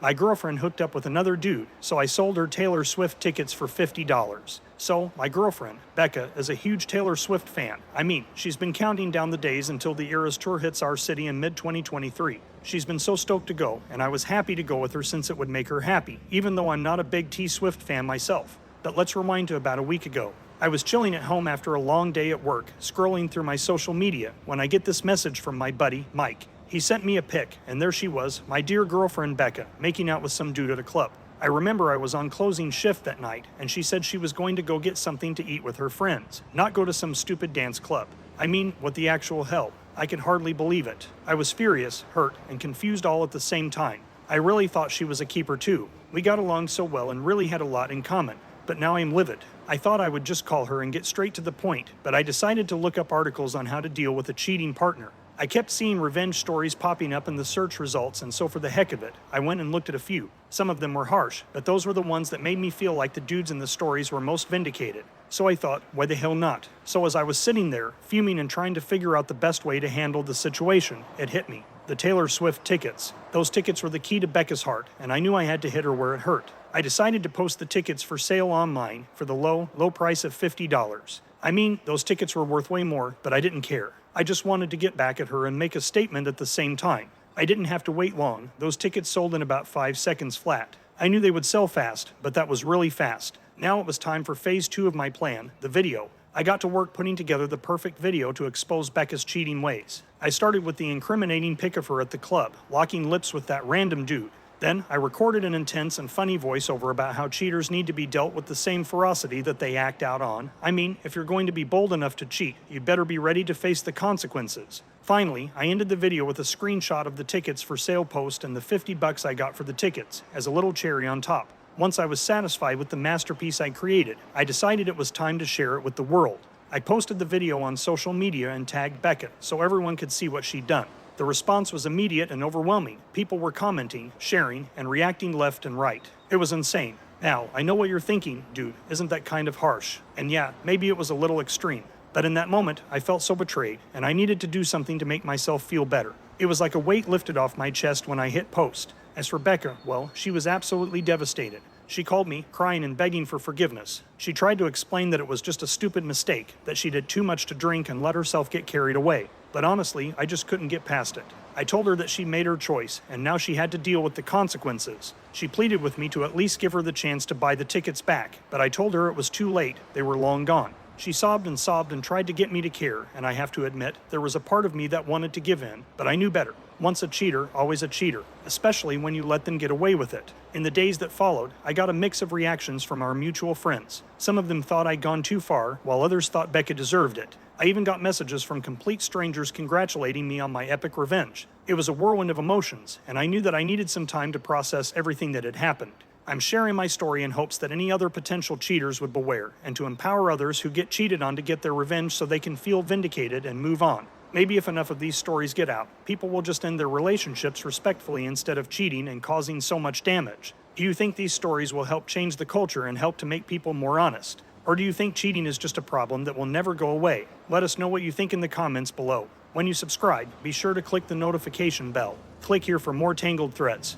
My girlfriend hooked up with another dude, so I sold her Taylor Swift tickets for $50. So, my girlfriend, Becca, is a huge Taylor Swift fan. I mean, she's been counting down the days until the Eras tour hits our city in mid-2023. She's been so stoked to go, and I was happy to go with her since it would make her happy, even though I'm not a big T Swift fan myself. But let's rewind to about a week ago. I was chilling at home after a long day at work, scrolling through my social media, when I get this message from my buddy, Mike. He sent me a pic, and there she was, my dear girlfriend Becca, making out with some dude at a club. I remember I was on closing shift that night, and she said she was going to go get something to eat with her friends, not go to some stupid dance club. I mean, what the actual hell? I could hardly believe it. I was furious, hurt, and confused all at the same time. I really thought she was a keeper too. We got along so well and really had a lot in common. But now I'm livid. I thought I would just call her and get straight to the point, but I decided to look up articles on how to deal with a cheating partner. I kept seeing revenge stories popping up in the search results, and so for the heck of it, I went and looked at a few. Some of them were harsh, but those were the ones that made me feel like the dudes in the stories were most vindicated. So I thought, why the hell not? So as I was sitting there, fuming and trying to figure out the best way to handle the situation, it hit me. The Taylor Swift tickets. Those tickets were the key to Becca's heart, and I knew I had to hit her where it hurt. I decided to post the tickets for sale online for the low price of $50. I mean, those tickets were worth way more, but I didn't care. I just wanted to get back at her and make a statement at the same time. I didn't have to wait long. Those tickets sold in about 5 seconds flat. I knew they would sell fast, but that was really fast. Now it was time for phase 2 of my plan, the video. I got to work putting together the perfect video to expose Becca's cheating ways. I started with the incriminating pic of her at the club, locking lips with that random dude. Then, I recorded an intense and funny voiceover about how cheaters need to be dealt with the same ferocity that they act out on. I mean, if you're going to be bold enough to cheat, you'd better be ready to face the consequences. Finally, I ended the video with a screenshot of the tickets for sale post and the $50 I got for the tickets, as a little cherry on top. Once I was satisfied with the masterpiece I created, I decided it was time to share it with the world. I posted the video on social media and tagged Becca, so everyone could see what she'd done. The response was immediate and overwhelming. People were commenting, sharing, and reacting left and right. It was insane. Now, I know what you're thinking, dude, isn't that kind of harsh? And yeah, maybe it was a little extreme. But in that moment, I felt so betrayed, and I needed to do something to make myself feel better. It was like a weight lifted off my chest when I hit post. As for Becca, well, she was absolutely devastated. She called me, crying and begging for forgiveness. She tried to explain that it was just a stupid mistake, that she did too much to drink and let herself get carried away. But honestly, I just couldn't get past it. I told her that she made her choice, and now she had to deal with the consequences. She pleaded with me to at least give her the chance to buy the tickets back, but I told her it was too late, they were long gone. She sobbed and tried to get me to care, and I have to admit, there was a part of me that wanted to give in, but I knew better. Once a cheater, always a cheater, especially when you let them get away with it. In the days that followed, I got a mix of reactions from our mutual friends. Some of them thought I'd gone too far, while others thought Becca deserved it. I even got messages from complete strangers congratulating me on my epic revenge. It was a whirlwind of emotions, and I knew that I needed some time to process everything that had happened. I'm sharing my story in hopes that any other potential cheaters would beware, and to empower others who get cheated on to get their revenge so they can feel vindicated and move on. Maybe if enough of these stories get out, people will just end their relationships respectfully instead of cheating and causing so much damage. Do you think these stories will help change the culture and help to make people more honest? Or do you think cheating is just a problem that will never go away? Let us know what you think in the comments below. When you subscribe, be sure to click the notification bell. Click here for more Tangled threads.